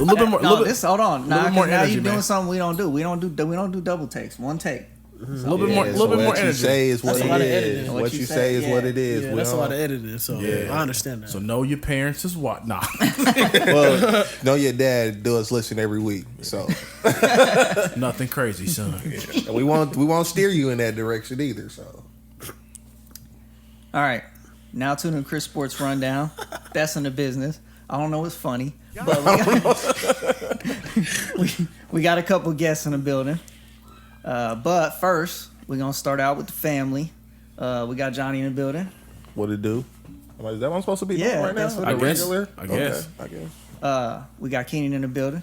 little bit more. Hold on. Now more you're energy, doing man. something we don't do. We don't do double takes. One take. A little bit more energy. What you say is what it is. What What you you say, say is what it Yeah, is. that's a lot of editing, so I understand that. So know your parents is what? Nah. Well, know your dad does listen every week, so Nothing crazy, son. we won't steer you in that direction either. So, All right. Now to the Chris Sports Rundown. Best in the business. I don't know what's funny, but we got a couple guests in the building. But first, we're going to start out with the family. We got Johnny in the building. what it do? Is that what I'm supposed to be doing right now? that's what I The guess. regular? I guess. Okay, I guess. We got Keenan in the building.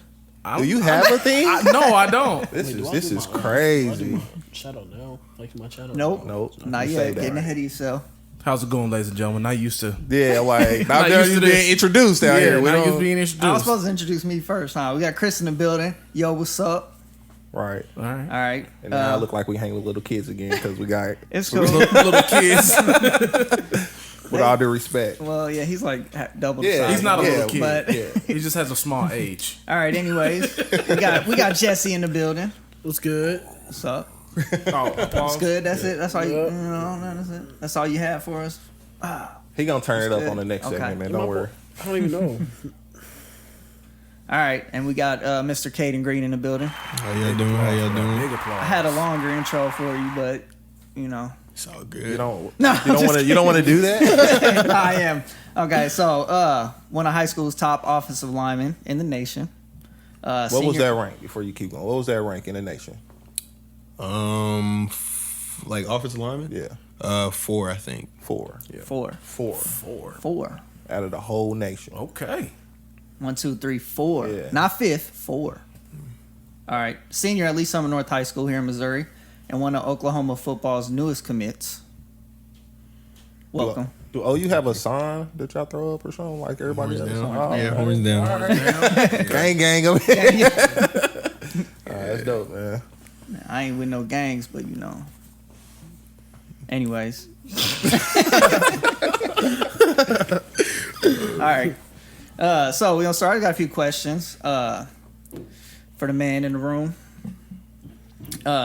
Do you have a thing? No, I don't. This is Do I crazy. do my shadow now? Like my shadow? Nope. Nope. Not You yet. say that. Getting ahead of yourself. How's it going, ladies and gentlemen? Not used to. Yeah, like Not now used you're to being this. introduced out here. We not used don't- to being I was introduced. supposed to introduce me first, huh? We got Chris in the building. Yo, what's up? Right. All right. All right. And now I look like we hang with little kids again because we got, It's cool. Little kids. with all due respect. Well, yeah, he's like double the Yeah, size. He's not a Yeah, little kid. but- Yeah. He just has a small age. All right. Anyways, we got Jesse in the building. What's good? What's up? Oh, That's good. That's it. That's all you. That's it. That's all you have for us. He gonna turn it up good. on the next Okay. segment, man. Don't worry. I don't even know. All right, and we got Mr. Kaden Green in the building. How y'all doing? How y'all doing? Big applause. I had a longer intro for you, but you know, It's all You good. don't. No, You don't want to. You don't want to do that. I am. Okay, so one of high school's top offensive linemen in the nation. What was that rank before you keep going? What was that rank in the nation? Like offensive lineman? Yeah, 4, I think. 4. Yeah, Four. 4 out of the whole nation. Okay. 1, 2, 3, 4. Yeah. Not fifth, 4. All right, senior at Lee Summit North High School here in Missouri, and one of Oklahoma football's newest commits. Welcome. Do OU have a sign that y'all throw up or something like everybody Horns has? down. Oh, Yeah, okay. horns down. Gang up here. That's dope, man. I ain't with no gangs, but you know. Anyways. All right. So we're gonna start. I got a few questions for the man in the room.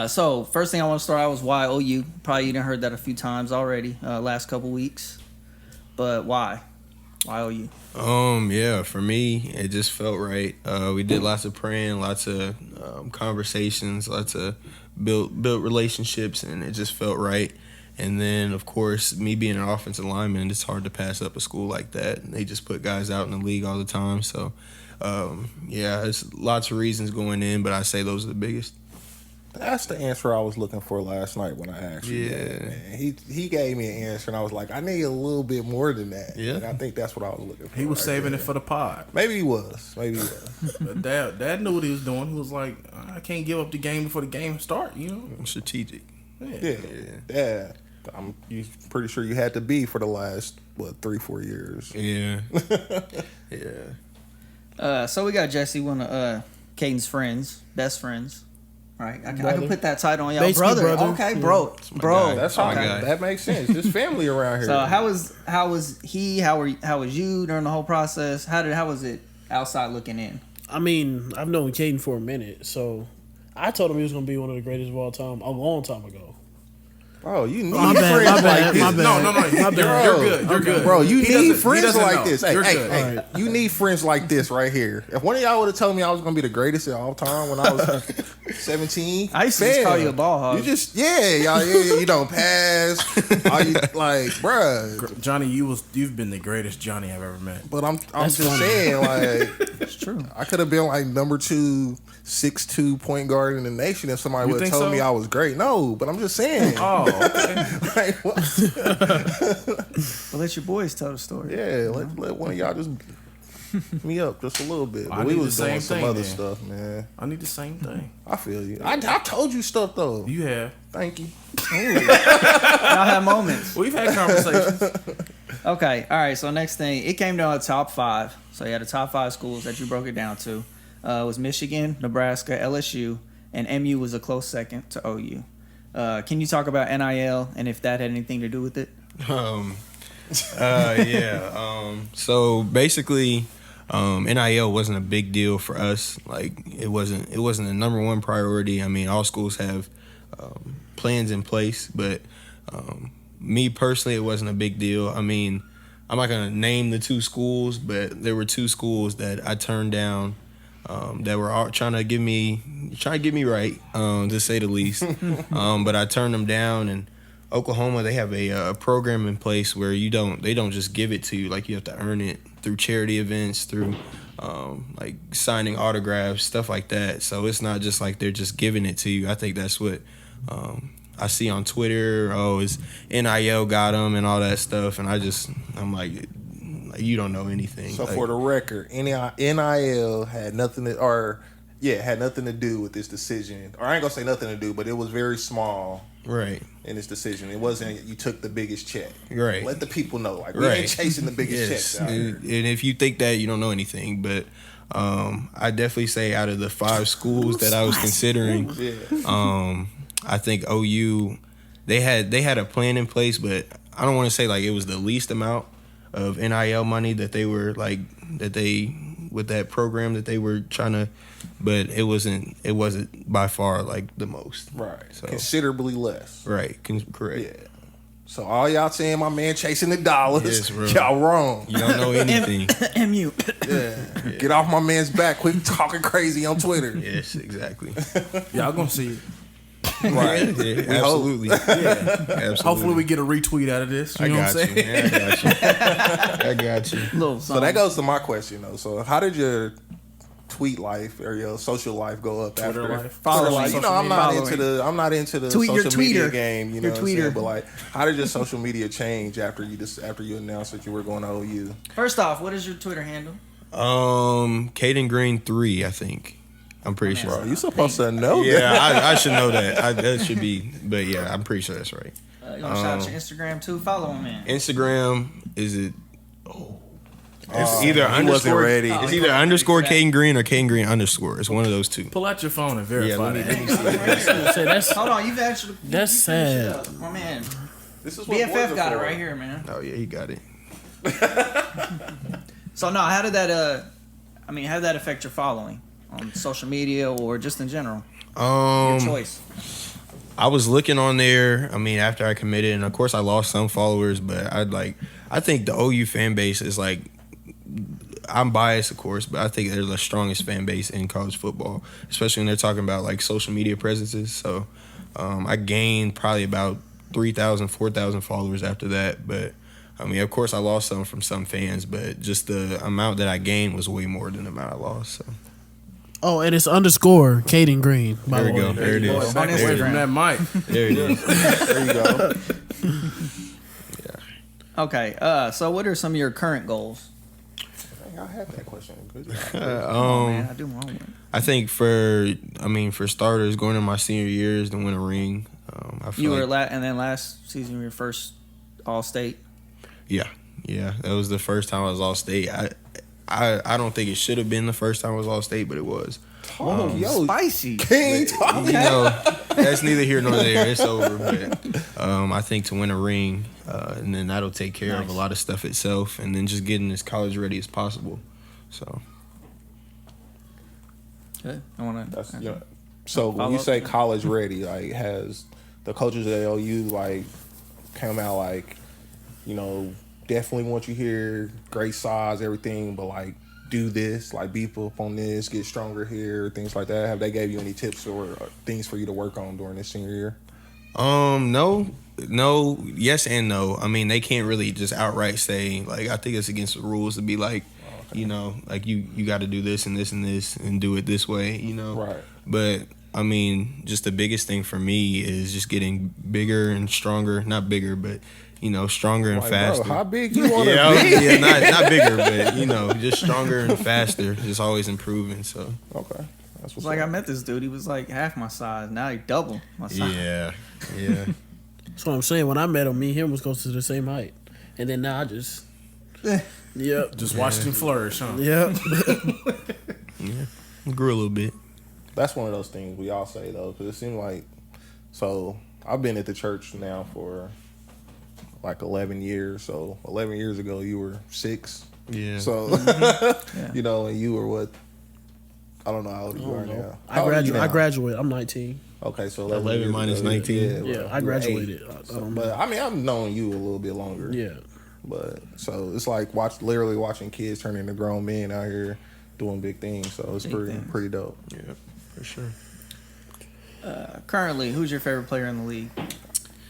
So first thing I want to start out was why OU. Probably you done heard that a few times already last couple weeks. But why? Why OU? Yeah, for me, it just felt right. We did lots of praying, lots of conversations, lots of built relationships, and it just felt right. And then, of course, me being an offensive lineman, it's hard to pass up a school like that. They just put guys out in the league all the time. So, yeah, it's lots of reasons going in, but I say those are the biggest. That's the answer I was looking for last night when I asked you. Yeah. That, man. He gave me an answer, and I was like, I need a little bit more than that. Yeah. And I think that's what I was looking for. He was right saving there. it for the pod. Maybe he was. But Dad knew what he was doing. He was like, I can't give up the game before the game start, you know? Strategic. Yeah. I'm pretty sure you had to be for the last, 3-4 years. Yeah. Yeah. So we got Jesse, one of Caden's friends, best friends. Right, I can put that title on y'all. Basically brother. Okay, Yeah. bro. guy. That's how Okay. that makes sense. There's family around here. So how was he? How was you during the whole process? How was it outside looking in? I mean, I've known Kaden for a minute, so I told him he was going to be one of the greatest of all time a long time ago. Bro, you need My bad, friends my bad, like this. my bad. No. You're good. You're good. Bro, you He need doesn't- friends he doesn't like know. this. Hey, You're hey, good. hey, Alright. you need friends like this right here. If one of y'all would have told me I was gonna be the greatest of all time when I was 17, I used to just call you a ball hog. You just you don't pass. All you like, bruh. Johnny, you've been the greatest Johnny I've ever met. But I'm That's just funny. saying, like, It's true. I could have been like number 2, 6'2" point guard in the nation if somebody You would have think told me so? I was great. No, but I'm just saying. Oh, okay. Like, what? Well, let your boys tell the story. Yeah, let one of y'all just me up just a little bit. I But we need was the doing same some thing, other then. stuff, man. I need the same thing. I feel you. I told you stuff though. You have. Thank you. Y'all have moments. We've had conversations. Okay, all right. So next thing, it came down to top 5. So you had the top 5 schools that you broke it down to. It was Michigan, Nebraska, LSU, and MU was a close second to OU. Can you talk about NIL and if that had anything to do with it? Yeah. So basically, NIL wasn't a big deal for us. Like it wasn't the number one priority. I mean, all schools have plans in place, but me personally, it wasn't a big deal. I mean, I'm not gonna name the two schools, but there were two schools that I turned down that were all trying to get me right, to say the least. But I turned them down. And Oklahoma, they have a program in place where they don't just give it to you. Like you have to earn it through charity events, through like signing autographs, stuff like that. So it's not just like they're just giving it to you. I think that's what I see on Twitter. Oh, it's NIL got them and all that stuff. And I'm like, you don't know anything. So like, for the record, NIL had nothing to do with this decision. Or I ain't gonna say nothing to do, but it was very small. Right. In this decision, it wasn't you took the biggest check. Right. Let the people know, like we ain't chasing the biggest checks out here. And if you think that, you don't know anything. But I definitely say out of the 5 schools that I was considering, I think OU they had a plan in place, but I don't want to say like it was the least amount of NIL money that they were like with that program that they were trying to, but it wasn't by far like the most. Right. So considerably less. Right. Correct. Yeah. So all y'all saying my man chasing the dollars, Yes, bro. y'all wrong. You don't know anything. MU. Yeah. Get off my man's back. Quit talking crazy on Twitter. Yes, exactly. Y'all gonna see it. Right. Yeah, absolutely. Absolutely. Hopefully we get a retweet out of this. You know what I'm saying? Man, I got you. Little So that goes to my question though. So how did your tweet life or your social life go up Twitter after life? Following, Following. you know, I'm not Following. into the Tweet your social media tweeter. game, you know Your what I'm saying? tweeter. But like how did your social media change after you announced that you were going to OU? First off, what is your Twitter handle? Kaden Green 3, I think. I'm pretty sure. Bro, you supposed to know that. Yeah, I should know that. That should be, but yeah, I'm pretty sure that's right. You want to shout out your Instagram too? Follow him, man. Instagram, is it? It's he either wasn't underscore. ready. It's either underscore Kaden Green or Kaden Green underscore. It's one of those two. Pull out your phone and Yeah, verify let me that. Say that's Hold on, you've actually. That's you sad. finished it up. My man. This is what boys BFF are got it for. right here, man. Oh yeah, he got it. So no, how did that? How did that affect your following on social media or just in general? Your choice. I was looking on there. I mean, after I committed, and of course I lost some followers, but I think the OU fan base is like, I'm biased, of course, but I think they're the strongest fan base in college football, especially when they're talking about like social media presences. So I gained probably about 3,000, 4,000 followers after that. But I mean, of course, I lost some from some fans, but just the amount that I gained was way more than the amount I lost. So. Oh, and it's underscore Kaden Green. By There the we way. go. There it Boy, is. back On away Instagram. from that mic. There it is. There you go. Okay. So what are some of your current goals? I had that question. Good. Man, I do my homework. I think for starters, going to my senior years to win a ring. I feel You were like, and then last season you were first All-State. yeah, that was the first time I was all state. I don't think it should have been the first time I was all state, but it was. Oh, yo, Spicy. King talk. You know, that's neither here nor there. It's over. But I think to win a ring, and then that'll take care of a lot of stuff itself, and then just getting as college ready as possible. So. Good. I want That's, to. you know, so when Follow you up, say yeah. college ready, like has the coaches at OU like come out like, you know, definitely want you here, great size, everything, but like do this, like beef up on this, get stronger here, things like that. Have they gave you any tips or things for you to work on during this senior year? No, yes and no. I mean, they can't really just outright say like, I think it's against the rules to be like, you know, like you got to do this and this and this and do it this way, you know. Right. But I mean, just the biggest thing for me is just getting bigger and stronger. Not bigger, but you know, stronger and Like, faster. bro, how big you want to yeah, be? yeah, not bigger, but you know, just stronger and faster. Just always improving. So Okay. That's It's what's like I up. met this dude. He was like half my size. Now he double my size. yeah. That's what I'm saying. When I met him, me and him was close to the same height. And then now I just... Yep. Just watched him flourish, huh? Yep. Grew a little bit. That's one of those things we all say though, because it seemed like, so I've been at the church now for like 11 years. So 11 years ago, you were 6, Yeah. So, Yeah. you know, and you were what? I don't know how old you are now. How old are you now? I graduated. I'm 19. Okay, so 11 years minus ago, 19. Yeah, well, I you were graduated. 8. I don't know. But I mean, I've known you a little bit longer. Yeah. But so it's like literally watching kids turn into grown men out here doing big things. So it's pretty dope. Yeah, for sure. Currently, who's your favorite player in the league?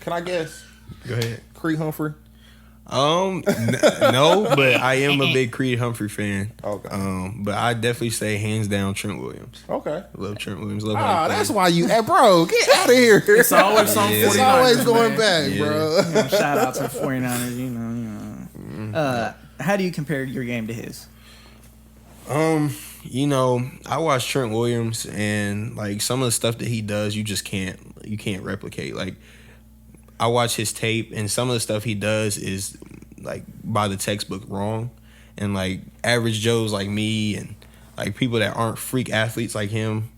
Can I guess? Go ahead. Creed Humphrey. No, but I am a big Creed Humphrey fan. Okay. But I definitely say hands down Trent Williams. Okay. I love Trent Williams. Love how he That's plays. why you, bro, get out of here. It's always some Yeah. 49ers. It's always going man. back, Yeah. bro. You know, shout out to the 49ers, you know. How do you compare your game to his? You know, I watch Trent Williams, and like some of the stuff that he does, you can't replicate. Like I watch his tape, and some of the stuff he does is like by the textbook wrong, and like average Joes like me and like people that aren't freak athletes like him,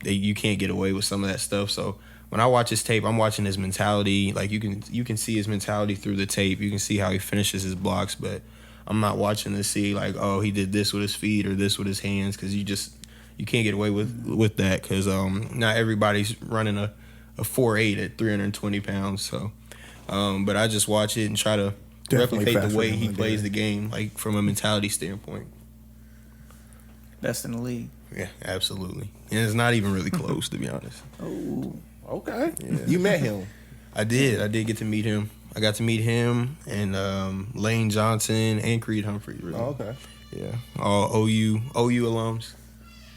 you can't get away with some of that stuff. So when I watch his tape, I'm watching his mentality. Like you can see his mentality through the tape. You can see how he finishes his blocks, but I'm not watching to see like, oh, he did this with his feet or this with his hands, because you can't get away with that, because not everybody's running a 4.8 at 320 pounds. So, but I just watch it and try to Definitely replicate the faster way than he my plays dad. the game, like from a mentality standpoint. Best in the league. Yeah, absolutely. And it's not even really close, to be honest. Oh, Okay. Yeah. You met him. I did get to meet him. I got to meet him and Lane Johnson and Creed Humphrey. Really. Oh, okay. Yeah, all OU alums.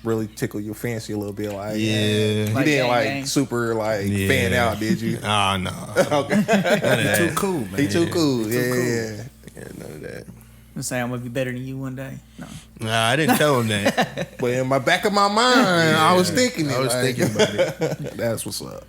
Really tickle your fancy a little bit, like Yeah. You Like didn't gang, like gang. super like Yeah. fan out, did you? Ah, no. Okay. None of that. Too cool, man. He too cool. He too cool. Yeah. Yeah, none of that. I'm saying I'm gonna be better than you one day. No. Nah, I didn't tell him that. But in my back of my mind, I was thinking it. I was like, thinking about it. That's what's up.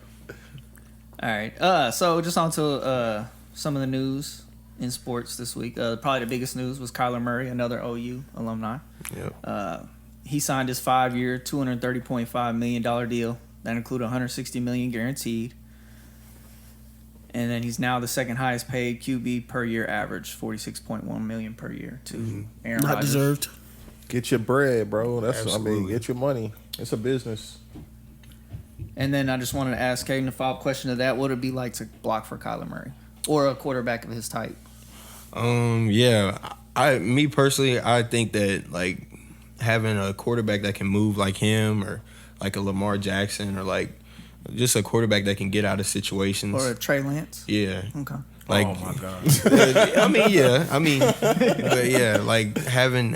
All right. So just on to some of the news in sports this week. Probably the biggest news was Kyler Murray, another OU alumni. Yep. He signed his 5-year, $230.5 million deal. That included $160 million guaranteed. And then he's now the second highest paid QB per year average, $46.1 million per year to Aaron Not Rodgers. deserved. Get your bread, bro. That's Absolutely. get your money. It's a business. And then I just wanted to ask Kaden a follow-up question to that. What would it be like to block for Kyler Murray or a quarterback of his type? Yeah. Me personally, I think that like having a quarterback that can move like him, or like a Lamar Jackson, or like just a quarterback that can get out of situations. Or a Trey Lance? Yeah. Okay. Like, Oh my god. but yeah, like having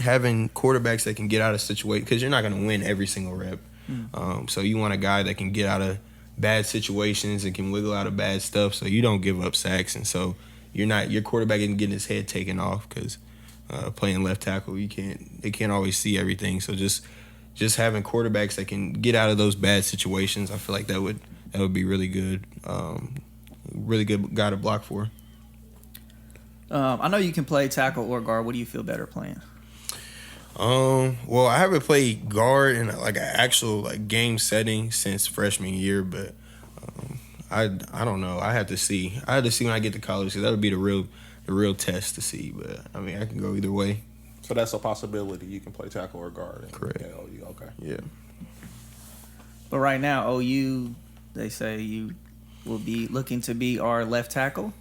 quarterbacks that can get out of situation, because you're not going to win every single rep. So you want a guy that can get out of bad situations and can wiggle out of bad stuff, so you don't give up sacks, and so your quarterback isn't getting his head taken off, because playing left tackle, they can't always see everything. So just having quarterbacks that can get out of those bad situations, I feel like that would be really good. Really good guy to block for. I know you can play tackle or guard. What do you feel better playing? Well, I haven't played guard in like an actual like game setting since freshman year, but I don't know. I have to see. I have to see when I get to college, because that would be the real test to see. But I mean, I can go either way. So that's a possibility. You can play tackle or guard. Correct. Yeah, OU, okay. Yeah. But right now, OU, they say you will be looking to be our left tackle.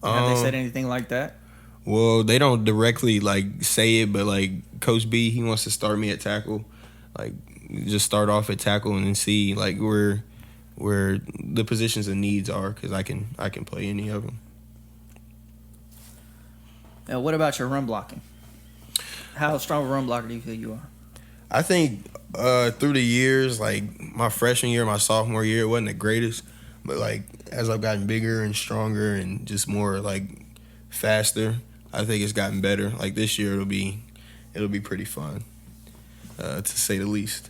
Have they said anything like that? Well, they don't directly like say it, but like Coach B, he wants to start me at tackle. Like just start off at tackle and then see like where the positions and needs are, because I can play any of them. Now, what about your run blocking? How strong a run blocker do you feel you are? I think through the years, like my freshman year, my sophomore year, it wasn't the greatest, but like as I've gotten bigger and stronger and just more like faster, I think it's gotten better. Like this year, it'll be pretty fun, to say the least.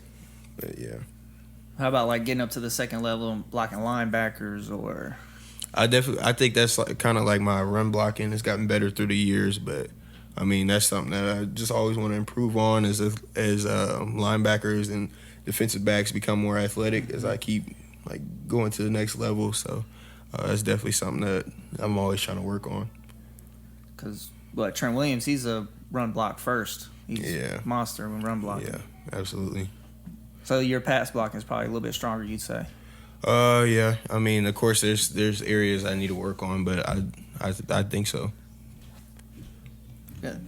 But yeah, How about like getting up to the second level and blocking linebackers or? I think that's like kind of like my run blocking. It's gotten better through the years, but I mean that's something that I just always want to improve on as linebackers and defensive backs become more athletic as I keep like going to the next level. So that's definitely something that I'm always trying to work on. Because Trent Williams, he's a run block first. He's Yeah. monster when run blocking. Yeah, absolutely. So your pass blocking is probably a little bit stronger, you'd say. Yeah. I mean, of course, there's areas I need to work on, but I think so. Good.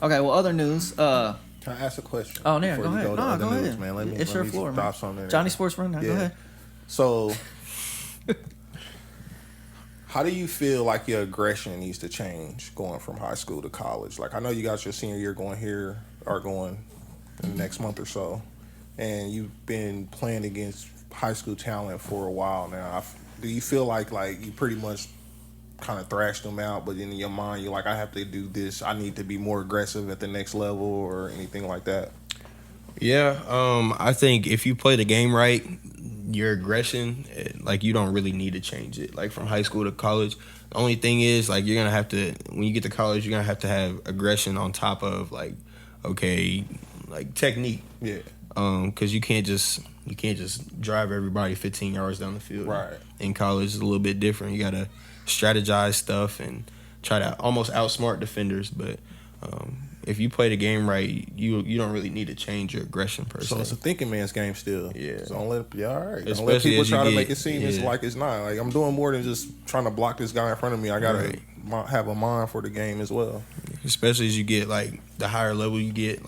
Okay. Well, other news. Can I ask a question? Oh, yeah. before Go you ahead. to No, other go news, ahead. man. Let me, It's let your me floor, drop man. something there. Johnny Sports Rundown. Go ahead. So, how do you feel like your aggression needs to change going from high school to college? Like, I know you got your senior year going here, or going in the next month or so, and you've been playing against high school talent for a while now. Do you feel like you pretty much kind of thrashed them out, but in your mind you're like, I have to do this, I need to be more aggressive at the next level, or anything like that? Yeah. I think if you play the game right, your aggression, you don't really need to change it. Like from high school to college, the only thing is you're gonna have to, when you get to college, you're gonna have aggression on top of technique. Yeah. Because you can't just drive everybody 15 yards down the field. Right. In college, it's a little bit different. You gotta strategize stuff and try to almost outsmart defenders. But if you play the game right, you don't really need to change your aggression per se. So it's a thinking man's game still. Yeah. So all right. Don't let Especially people as you try to get- make it seem it's yeah. like it's not. Like, I'm doing more than just trying to block this guy in front of me. I gotta have a mind for the game as well. Especially as you get the higher level you get.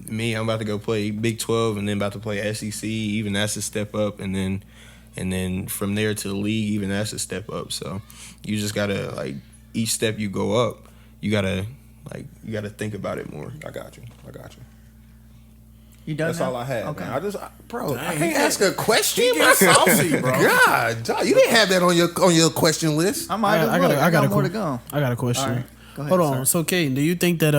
Me, I'm about to go play Big 12 and then about to play SEC. Even that's a step up, and then from there to the league, even that's a step up. So you just gotta each step you go up, you gotta think about it more. I got you. You done? That's now? all I had. Okay. Man. I Dang, can't ask a question. He get saucy, bro. God, John, you didn't have that on your question list. I might. I got more to go. I got a question. All right. Go ahead, Hold on. sir. So, Kaden, do you think that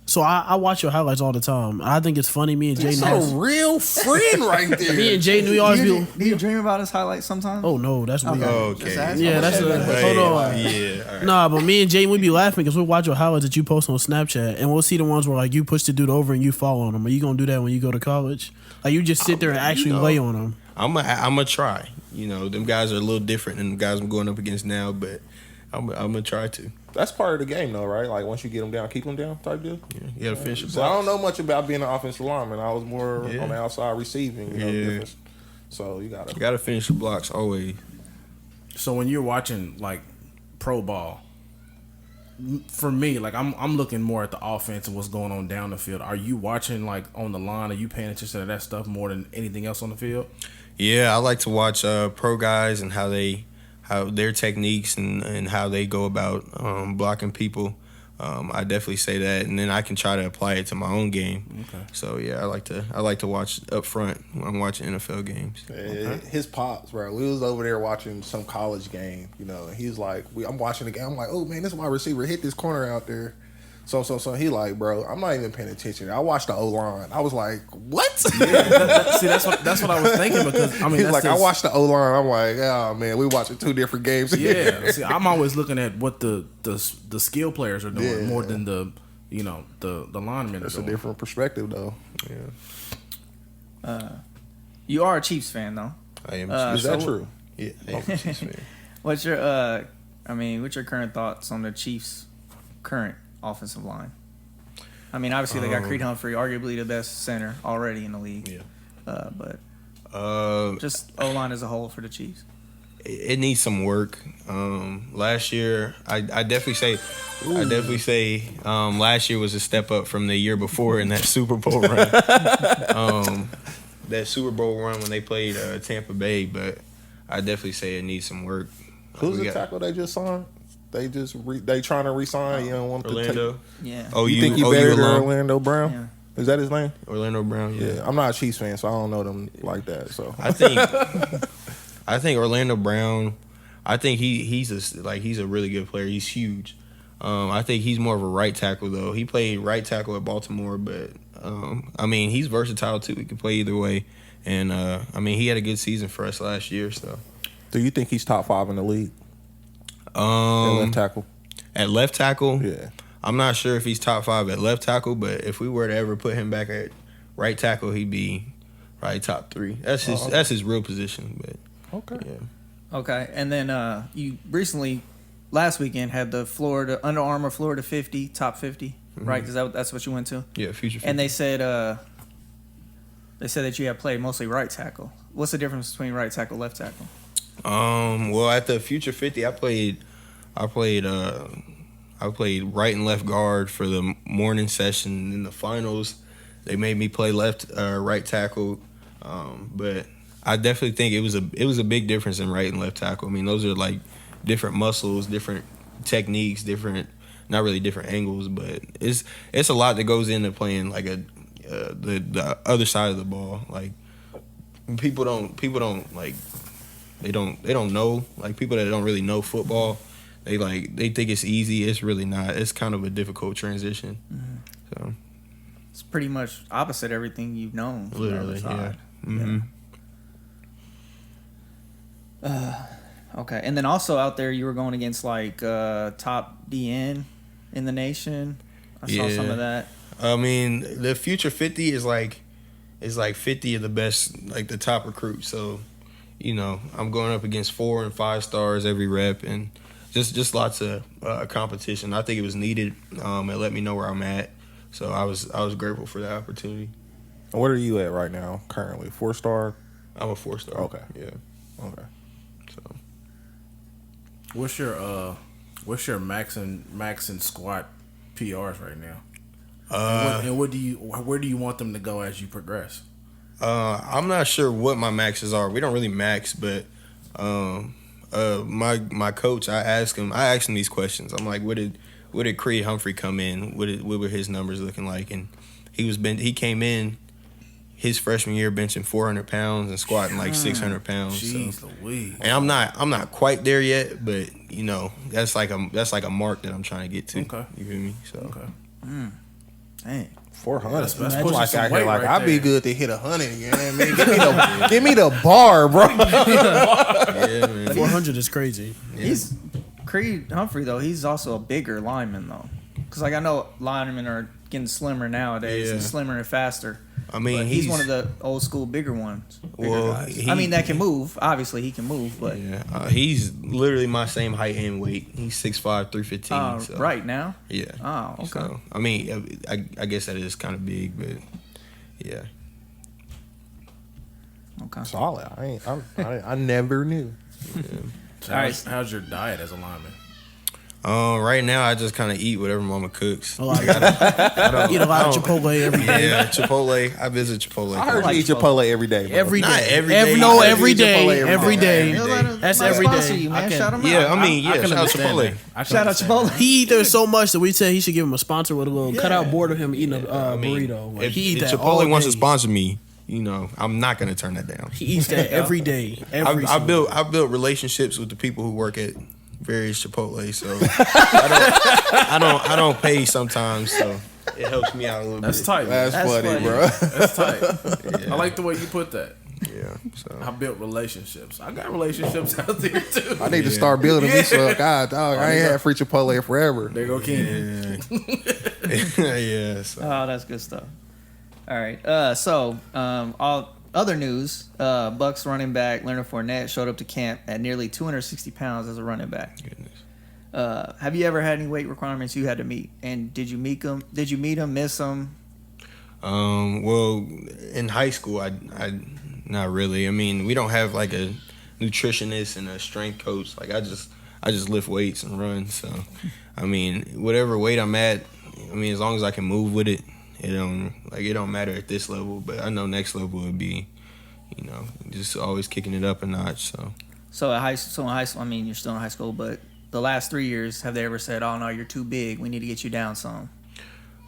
So I watch your highlights all the time. I think it's funny. Me and Jay That's Norris. a real friend right there. Me and Jay New York. Do you dream about his highlights sometimes? Oh no, that's weird. Okay. Just ask. Yeah, I'm that's gonna a, check that. hold on. Yeah. All right. Nah, but me and Jay, we be laughing because we watch your highlights that you post on Snapchat, and we'll see the ones where you push the dude over and you fall on him. Are you gonna do that when you go to college? You just sit there and actually lay on him. I'm gonna try. Them guys are a little different than the guys I'm going up against now, but I'm gonna try to. That's part of the game, though, right? Like, once you get them down, keep them down type deal? Yeah, you gotta finish the So I block. don't know much about being an offensive lineman. I was more Yeah. on the outside receiving. Yeah. Different. So you got You to. gotta finish the blocks always. So when you're watching pro ball, for me, I'm looking more at the offense and what's going on down the field. Are you watching on the line? Are you paying attention to that stuff more than anything else on the field? Yeah, I like to watch pro guys and how their techniques and how they go about blocking people. I definitely say that, and then I can try to apply it to my own game. Okay. So yeah, I like to watch up front when I'm watching NFL games. His pops, bro. We was over there watching some college game, and he's like, I'm watching the game. I'm like, oh man, this wide receiver hit this corner out there. So he like, bro, I'm not even paying attention. I watched the O line. I was like, what? See, that's what I was thinking because He's that's like, I just- watched the O line. I'm like, oh man, we watching two different games. Yeah, see, I'm always looking at what the skill players are doing Yeah. more than the linemen are That's a doing. different perspective, though. Yeah, You are a Chiefs fan, though. I am. Is that so- true? Yeah, I am a Chiefs fan. What's your what's your current thoughts on the Chiefs' current offensive line? I mean, obviously they got Creed Humphrey, arguably the best center already in the league. Yeah. But Uh, just O-line as a whole for the Chiefs. it needs some work. Last year, I definitely say last year was a step up from the year before in that Super Bowl run. That Super Bowl run when they played Tampa Bay, but I definitely say it needs some work. Who's We the got tackle they just signed? They just they trying to re-sign. You don't want Orlando. to Yeah. Oh, take. You think he better than alum? Orlando Brown? Yeah. Is that his name? Orlando Brown. Yeah. I'm not a Chiefs fan, so I don't know them like that. So I think Orlando Brown. I think he's a really good player. He's huge. I think he's more of a right tackle though. He played right tackle at Baltimore, but he's versatile too. He can play either way, and he had a good season for us last year. So, do you think he's top 5 in the league? At left tackle. At left tackle, Yeah. I'm not sure if he's top 5 at left tackle, but if we were to ever put him back at right tackle, he'd be probably top 3. That's his real position. But Okay. yeah. Okay. And then you recently last weekend had the Florida Under Armour Florida 50 top 50, right? Because that's what you went to. Yeah, future 50. And they said that you had played mostly right tackle. What's the difference between right tackle, left tackle? Well, at the future 50, I played right and left guard for the morning session. In the finals, they made me play right tackle. But I definitely think it was a big difference in right and left tackle. I mean, those are like different muscles, different techniques, not really different angles, but it's a lot that goes into playing like the other side of the ball. Like people don't like they don't know, like people that don't really know football. They think it's easy. It's really not. It's kind of a difficult transition. Mm-hmm. So it's pretty much opposite everything you've known. From literally, the other side. yeah. Mm-hmm. Okay, and then also out there, you were going against like top DN in the nation. I saw some of that. I mean, the future 50 is like 50 of the best, like the top recruits. So, you know, I'm going up against 4 and 5 stars every rep, and just lots of competition. I think it was needed. It let me know where I'm at. So I was grateful for that opportunity. What are you at right now, currently? 4-star? I'm a 4-star. Okay. Yeah. Okay. So, what's your max and squat PRs right now? And where do you want them to go as you progress? I'm not sure what my maxes are. We don't really max, but my coach, I asked him these questions. I'm like, what did Creed Humphrey come in? What were his numbers looking like? And he came in his freshman year benching 400 pounds and squatting like 600 pounds. Jeez so. Louise. And I'm not quite there yet, but you know, that's like a mark that I'm trying to get to. Okay. You feel me? So. Okay. Dang. 400. That's That's pushing like some out here, weight like right I'd be there. good to hit 100 again. Man, give me the bar, bro. Yeah, man. 400 is crazy. Yeah. He's Creed Humphrey though. He's also a bigger lineman though, because like I know linemen are getting slimmer nowadays, Yeah. and slimmer and faster. I mean, But he's one of the old school bigger ones. Bigger Well, guys. I mean, that can move. Obviously, he can move, but he's literally my same height and weight. He's 6'5", 315. So. right now. Yeah. Oh, okay. So, I mean, I guess that is kind of big, but yeah. Okay. Solid. I never knew. So All right. how's your diet as a lineman? Right now I just kind of eat whatever mama cooks. A lot of, eat a lot of Chipotle every day. Yeah, Chipotle. I visit Chipotle. I heard you eat Chipotle every day. Bro. Every day. Not every day. No, I every eat Chipotle day. every Every day. day. That's every sponsor day. you, man. I can- Shout him out. Yeah, I mean, I can shout out understand Chipotle. that. I can Shout out understand Chipotle. that. He eat there so much that we said he should give him a sponsor with a little cutout board of him eating a I mean, burrito. Like, if he eat that Chipotle all wants to day. sponsor me, you know, I'm not gonna turn that down. He eats that every day. Every I single built relationships with the people who work at various Chipotle, so I don't pay sometimes, so it helps me out a little That's bit. tight. Man. That's funny, funny. bro. That's tight. I like the way you put that. Yeah, so I built relationships. I got relationships out there too. I need to start building me some. God, dog, I ain't had free Chipotle forever. There go Keenan. yeah. So. Oh, that's good stuff. All right. All other news. Bucks running back Leonard Fournette showed up to camp at nearly 260 pounds as a running back. Goodness. Have you ever had any weight requirements you had to meet? And did you meet them? Did you meet them? Miss them? Well, in high school, I not really. I mean, we don't have like a nutritionist and a strength coach. Like I just lift weights and run. So, I mean, whatever weight I'm at, I mean, as long as I can move with it, it don't matter at this level. But I know next level would be, you know, just always kicking it up a notch. So In high school, I mean, you're still in high school, but the last 3 years, have they ever said, "Oh no, you're too big. We need to get you down some,"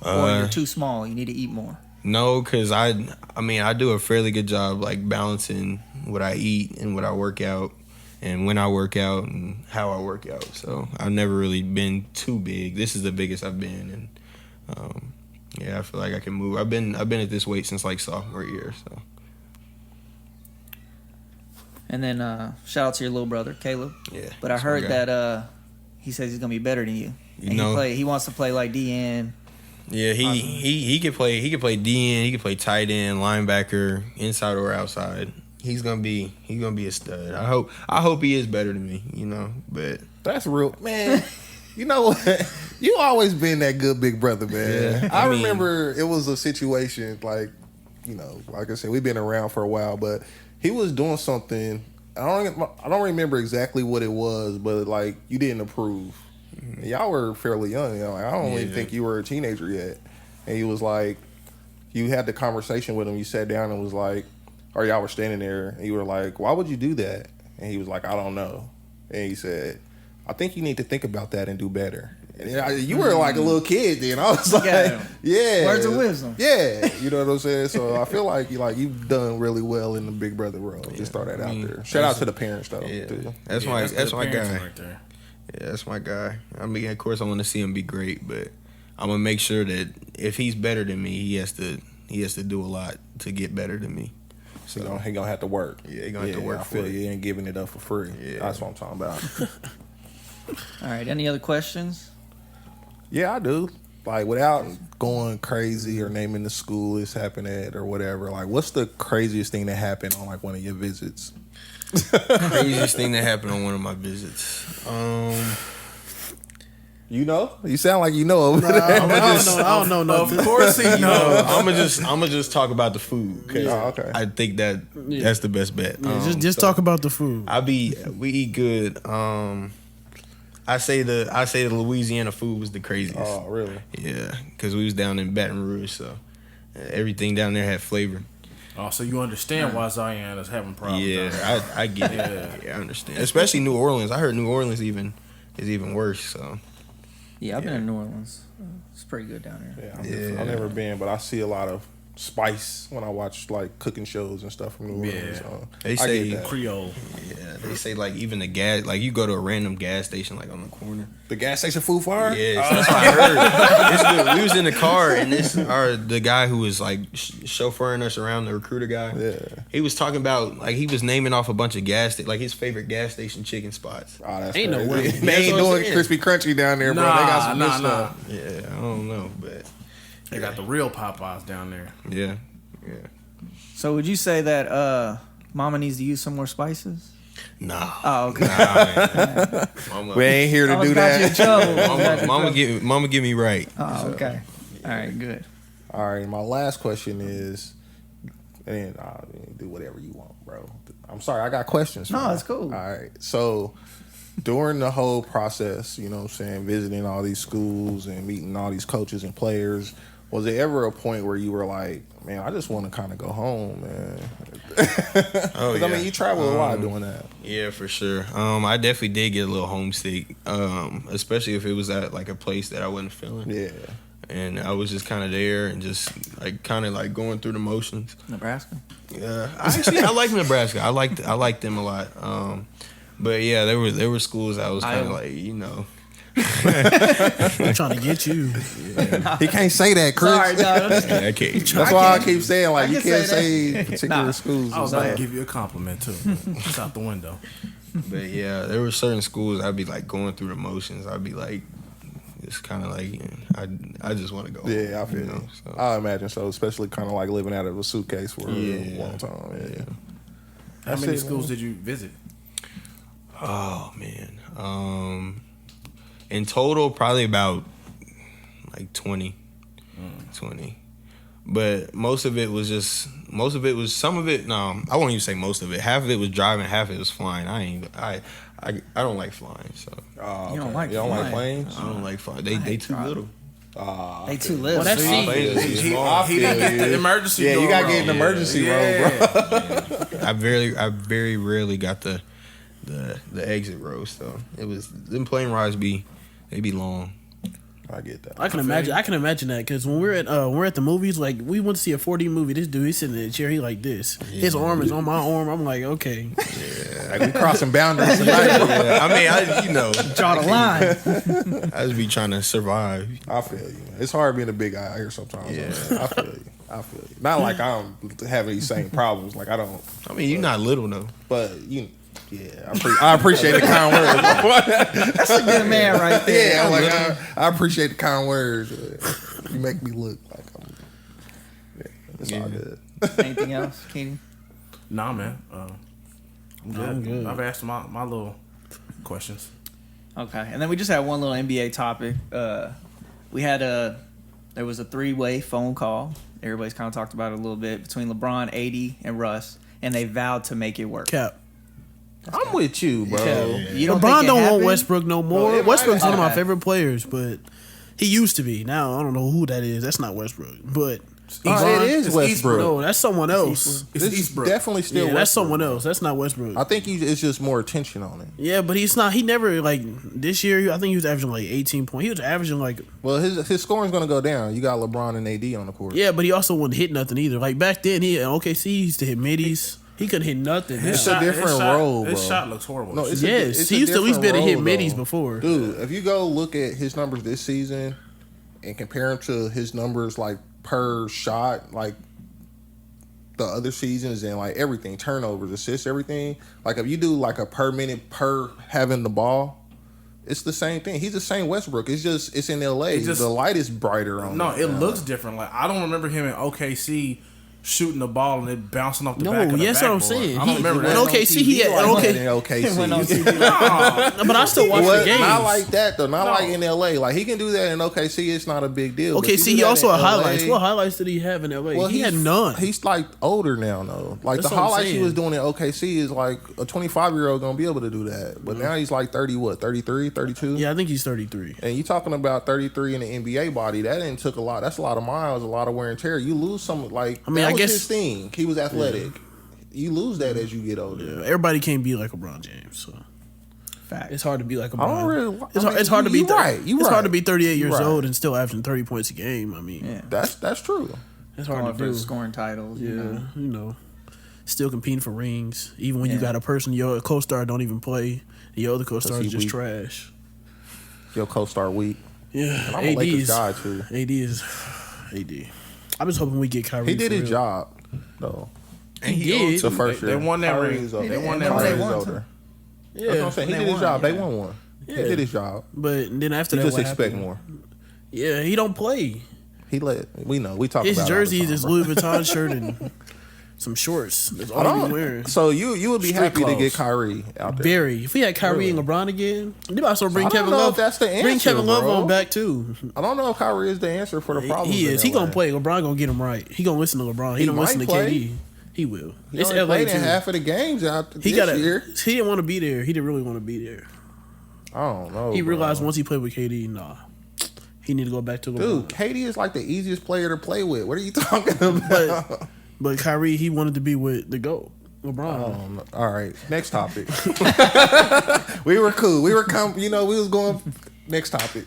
or "You're too small. You need to eat more"? No, because I mean, I do a fairly good job like balancing what I eat and what I work out and when I work out and how I work out. So I've never really been too big. This is the biggest I've been, and yeah, I feel like I can move. I've been at this weight since like sophomore year. So And then shout out to your little brother Caleb. yeah. But I that's my heard guy. that he says he's gonna be better than you. You And know. he wants to play like DN. Yeah, he could play. He could play DN. He could play tight end, linebacker, inside or outside. He's gonna be a stud. I hope he is better than me. You know, but That's real, man. You know what? You always been that good big brother, man. Yeah, I remember it was a situation like, you know, like I said, we've been around for a while, but he was doing something. I don't remember exactly what it was, but like you didn't approve. And y'all were fairly young. You know, like, I don't even think you were a teenager yet. And he was like, you had the conversation with him. You sat down and was like, or y'all were standing there, and you were like, why would you do that? And he was like, I don't know. And he said, I think you need to think about that and do better. And you were like a little kid then. I was like, yeah. Words of wisdom. Yeah. You know what I'm saying? So I feel like you've done really well in the big brother role. Just throw that out there. Shout out to the parents though. Yeah. Too. That's my guy. right there. Yeah, that's my guy. I mean, of course, I want to see him be great, but I'm gonna make sure that if he's better than me, he has to do a lot to get better than me. So he gonna have to work. Yeah, he gonna have to work I for feel it. you ain't giving it up for free. Yeah. That's what I'm talking about. All right. Any other questions? Yeah, I do. Like, without going crazy or naming the school it's happened at or whatever, like, what's the craziest thing that happened on, like, one of your visits? Craziest thing that happened on one of my visits. You know? You sound like you know. I don't know nothing. Of course he knows. I'm gonna just talk about the food. 'Cause okay. I think that's the best bet. Yeah, just talk about the food. We eat good. I say the Louisiana food was the craziest. Oh, really? Yeah, because we was down in Baton Rouge, so everything down there had flavor. Oh, so you understand why Zion is having problems. Yeah, I get it. Yeah, I understand. Especially New Orleans. I heard New Orleans is even worse. So Yeah, I've been in New Orleans. It's pretty good down there. Yeah, I've never been, but I see a lot of spice when I watch like cooking shows and stuff from New Orleans. Yeah. So They I say get that. Creole. yeah, they say like even the gas, like you go to a random gas station like on the corner. The gas station food fire? Yeah, so that's what I heard. We was in the car and the guy who was like chauffeuring us around, the recruiter guy. Yeah. He was talking about like he was naming off a bunch of like his favorite gas station chicken spots. Oh, that's Ain't no crazy. way. They ain't That's what I'm doing saying. crispy crunchy down there, bro. They got some good Nah. stuff. Yeah, I don't know, but They got the real Popeyes down there. yeah. So would you say that Mama needs to use some more spices? Nah. Oh, okay. Man. Mama, We ain't here to I was do got you in that. trouble. Mama get me right. Oh, So, okay. All right, good. All right, my last question is, and do whatever you want, bro. I'm sorry, I got questions. No, man. it's cool. All right, so during the whole process, you know what I'm saying, visiting all these schools and meeting all these coaches and players, was there ever a point where you were like, man, I just want to kind of go home, man? Oh, 'Cause, yeah. I mean, you travel a lot doing that. Yeah, for sure. I definitely did get a little homesick, especially if it was at like a place that I wasn't feeling. Yeah. And I was just kind of there and just like kind of like going through the motions. Nebraska. Yeah, I like Nebraska. I liked them a lot. But yeah, there were schools I was kind of like, you know. I'm trying to get you. He can't say that, Chris. Sorry, no. I can't. That's why I keep saying, like, I you can can't say say particular Nah. schools. I was and about to stuff. give you a compliment too. It's out the window. But yeah, there were certain schools I'd be like going through the motions. I'd be like, it's kind of like I just want to go. Yeah, I feel you. know, so. I imagine so, especially kind of like living out of a suitcase for a Yeah. long time. Yeah. How That's many it, schools man. did you visit? Oh man. In total, probably about like 20. 20. But most of it was some of it, no, I won't even say most of it. Half of it was driving, half of it was flying. I don't like flying, so You don't like you don't like flying. planes? I don't like flying. They too little. They too little. Well, that's See? easy. Planes is He small. didn't get the emergency. Yeah, you door gotta get an roll. emergency roll, bro. I very rarely got the exit row, so it was them plane rides be long. I get that. I can imagine that because when we're at the movies, like we went to see a 4D movie. This dude, he's sitting in a chair, he like this. His arm is on my arm. I'm like, okay. Like, we crossing boundaries tonight. Yeah, I mean, Draw the line. I just be trying to survive. I feel you. It's hard being a big guy out here sometimes. Yeah. I feel you. Not like I don't have any same problems. Like I don't. I mean, you're not little though. But you. Yeah, I appreciate the kind words. That's a good man right there. Yeah, I'm like I appreciate the kind words. You make me look like I'm. Yeah, it's all good. Anything else, Kaden? Nah, man. I'm good. I'm good. I've asked my little questions. Okay, and then we just had one little NBA topic. There was a 3-way phone call. Everybody's kind of talked about it a little bit between LeBron, AD, and Russ, and they vowed to make it work. Cap. I'm with you, bro. You don't LeBron think it don't want happened? Westbrook no more. No, it Westbrook's might one of my have. favorite players, but he used to be. Now I don't know who that is. That's not Westbrook, but Oh, it is It's Westbrook. no, that's someone else. It's This is Eastbrook. definitely still Yeah, Westbrook. that's someone else. That's not Westbrook. I think it's just more attention on it. Yeah, but he's not. He never like this year. I think he was averaging like 18 points. He was averaging like Well, his scoring's going to go down. You got LeBron and AD on the court. yeah, but he also wouldn't hit nothing either. Like back then, he at OKC he used to hit middies. He couldn't hit nothing. It's now. a different role, bro. His shot looks horrible. No, it's Yes, it's he used to at least be able to hit different middies role, before. Dude, if you go look at his numbers this season and compare him to his numbers like per shot, like the other seasons and like everything, turnovers, assists, everything. Like if you do like a per minute per having the ball, it's the same thing. He's the same Westbrook. It's just it's in LA. The light is brighter on. No, him it now. looks different. Like I don't remember him in OKC shooting the ball and it bouncing off the No, back of the yes, what I'm backboard. saying. I don't remember At that. OKC, he had Like okay. that in OKC. Went on TV. But I still watch the games. Not like that though. Not No. like in LA. Like he can do that in OKC. It's not a big deal. But Okay, if you see, do he that also in had LA, highlights. What highlights did he have in LA? Well, he had he's- none. He's like older now, though. Like That's the what I'm highlights he saying. was doing in OKC is like a 25-year-old gonna be able to do that. But now he's like 30, what, 33, 32? Yeah, I think he's 33. And you talking about 33 in the NBA body? That didn't took a lot. That's a lot of miles, a lot of wear and tear. You lose some. Like I mean, that I was guess- his thing. He was athletic. You lose that as you get older. Yeah, everybody can't be like LeBron James, so Fact. it's hard to be like LeBron. I don't really. It's hard to be. You right. You it's right. hard to be 38 You years right. old and still averaging 30 points a game. I mean, Yeah. That's true. it's Going hard to for do. scoring titles. Yeah, You know. still competing for rings, even when you Yeah. got a person your co-star don't even play, and your other co-star he is just weak. trash. Your co-star weak. Yeah, And I'm a AD Lakers is guy too. AD. I'm just hoping we get Kyrie. He did for his real. job though. And he did. It's the first They year. won that Kyrie ring. is older. They won And that they Kyrie ring. is won, older. Yeah, That's what I'm saying. He They did his won, job. They yeah. won one. He Yeah. did his job. but then after You that, just what expect happened? more. Yeah, he don't play. He let we know. We talk His about jersey it is all the his time, Louis Vuitton shirt and some shorts. That's bro. all he's wearing. So you would be Street happy to clothes. get Kyrie out there. Very. If we had Kyrie Really? and LeBron again, they might also bring I don't Kevin know Love. if that's the Bring answer, Kevin Love bro. on back too. I don't know if Kyrie is the answer for the problem. He is. He gonna play. LeBron gonna get him right. He gonna listen to LeBron. He, He don't listen to might play. KD. He will. He It's only LA played too. in half of the games out He this got year. He didn't want to be there. He didn't really want to be there. I don't know. He realized bro. once he played with KD, nah, he need to go back to LeBron. Dude, KD is like the easiest player to play with. What are you talking about? But Kyrie, he wanted to be with the GOAT, LeBron. All right, next topic. We were cool. We were we was going. Next topic.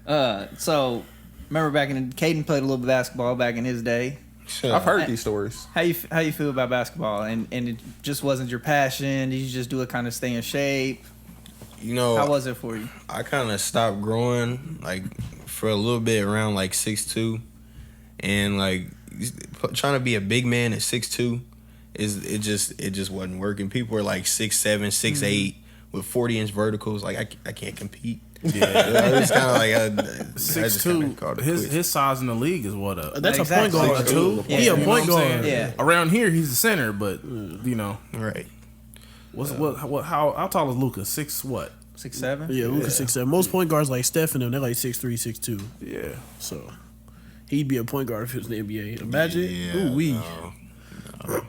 So remember back in Caden played a little bit of basketball back in his day. I've heard these stories. How you feel about basketball? And it just wasn't your passion. Did you just do it kind of stay in shape? You know, How was it for you? I kind of stopped growing like for a little bit around like 6'2", and like trying to be a big man at 6'2" it just wasn't working. People were like 6'7", 6'8" with 40-inch verticals. Like I can't compete. Yeah, it's kind of like I just kinda 6'2". called it quits. His size in the league is what up. That's Exactly. a point guard. 6'2". He a You know point what I'm guard. saying? Yeah. Around here, he's the center, but you know, Right. how tall is Luka? 6 what? 6'7"? Yeah, Luka 6'7". Most point guards like Steph and them, they're like 6'3", 6'2". Yeah. So he'd be a point guard if he was in the NBA. Imagine. Yeah, Ooh wee. no.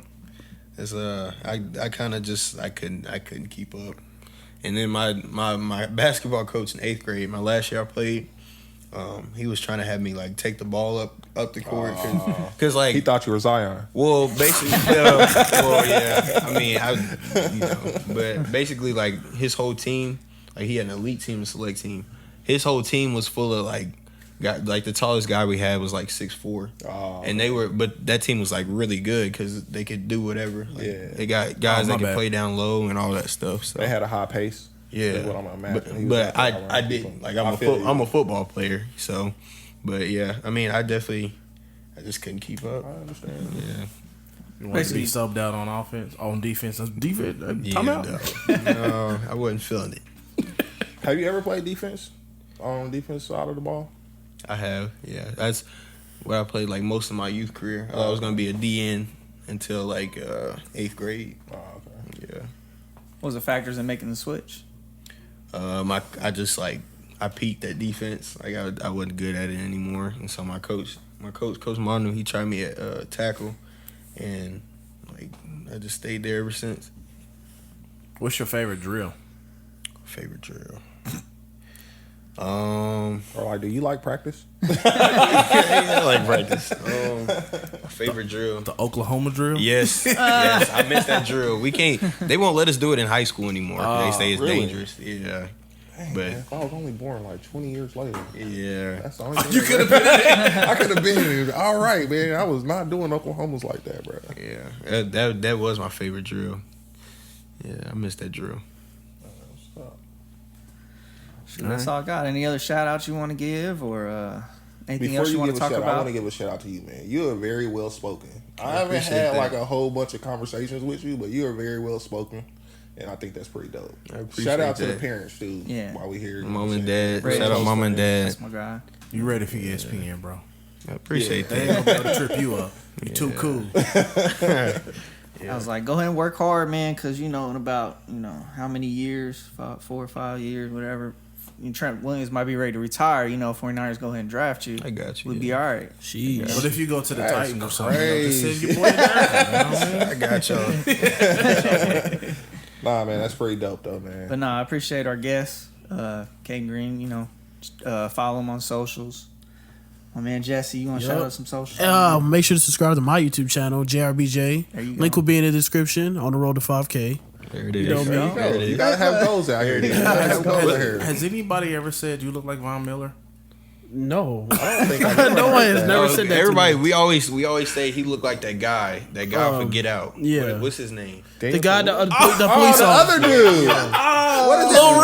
It's I kind of just I couldn't keep up. And then my basketball coach in 8th grade, my last year I played, he was trying to have me like take the ball up the court because like He thought you were Zion. well basically yeah, I mean but basically like his whole team, like he had an elite team and select team. His whole team was full of like the tallest guy we had was like 6'4", and but that team was like really good because they could do whatever. Like, Yeah. they got guys my that could bad. play down low and all that stuff. So They had a high pace. yeah, is what I'm imagining. He was but out there around I people. didn't like I feel you. I'm a football player, so but yeah, I mean I just couldn't keep up. I understand. Yeah, You want to be Basically- subbed out on offense, on defense. Defense. yeah, Time out. no, I wasn't feeling it. Have you ever played defense on defense side of the ball? I have, yeah. That's where I played like most of my youth career. I was gonna be a DN until like 8th grade. Oh, okay. Yeah. What was the factors in making the switch? I just like I peaked at defense. Like I wasn't good at it anymore, and so my coach Coach Manu, he tried me at tackle, and like I just stayed there ever since. What's your favorite drill? Favorite drill. Or like, do you like practice? I like practice. Favorite drill. The Oklahoma drill? Yes, yes. I miss that drill. We can't. They won't let us do it in high school anymore. They say it's really? dangerous. Yeah, Dang, but man, if I was only born like 20 years later. yeah. That's the only thing. You could have been in it. I could have been all right, man. I was not doing Oklahomas like that, bro. Yeah, that was my favorite drill. Yeah, I miss that drill. Shoot, that's all I got. Any other shout outs you want to give or anything Before else you want give to a talk shout, I about? want to give a shout out to you, man. You are very well spoken. I haven't appreciate had that. like a whole bunch of conversations with you, but you are very well spoken, and I think that's pretty dope. I appreciate Shout out to the that. parents too. Yeah. While we here, Mom and dad. Right. Shout out mom and dad. That's my guy. You ready for ESPN, bro? I appreciate They that. ain't gonna be able to trip you up. You too cool. I was like, go ahead and work hard, man, because in about how many years, 4 or 5 years, whatever. Trent Williams might be ready to retire. 49ers go ahead and draft you. I got you. We'd be all right. Sheesh. But if you go to the That's Titans or something, just crazy. send your boy there. I got y'all. Nah, man, that's pretty dope though, man. But no, I appreciate our guest, Kaden Green. Follow him on socials. My man Jesse, you want to shout out some socials? Make sure to subscribe to my YouTube channel, JRBJ. There you go. Link will be in the description on the road to 5K. There it is. You know me. There it You is. gotta have goals out here. You gotta have goals out here. Has anybody ever said you look like Von Miller? No. I don't think I've ever No heard one has that. never said that. Everybody, to me. we always say he looked like that guy for Get Out. yeah. What's his name? The guy, the police the officer. other dude. What is it? Lil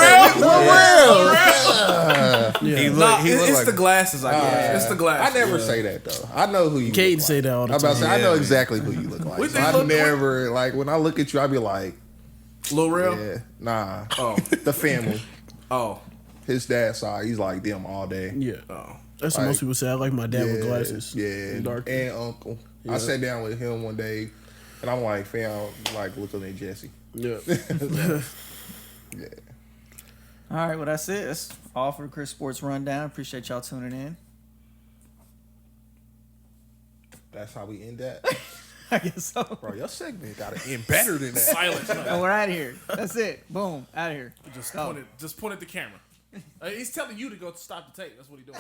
He Real. looked it's like the glasses, I guess. It's the I glasses. never say that though. I know who you. Kaden look say like. that all the I'm about to time. say I know Yeah. exactly who you look like. What So they I look never like when I look at you, I be like, Lil Real? yeah, nah. Oh. The family, Oh. his dad's side, he's like them all day. Yeah. Oh. That's what Like- most people say. I like my dad with glasses. Yeah, Dark. and uncle. I sat down with him one day, and I'm like, fam, like looking at Jesse. Yeah. Yeah. All right, well, that's it. That's all for the Chris Sports Rundown. Appreciate y'all tuning in. That's how we end that. I guess so. Bro, your segment got to end better than that. Silence. And we're out of here. That's it. Boom. Out of here. Just point at the camera. He's telling you to go stop the tape. That's what he's doing.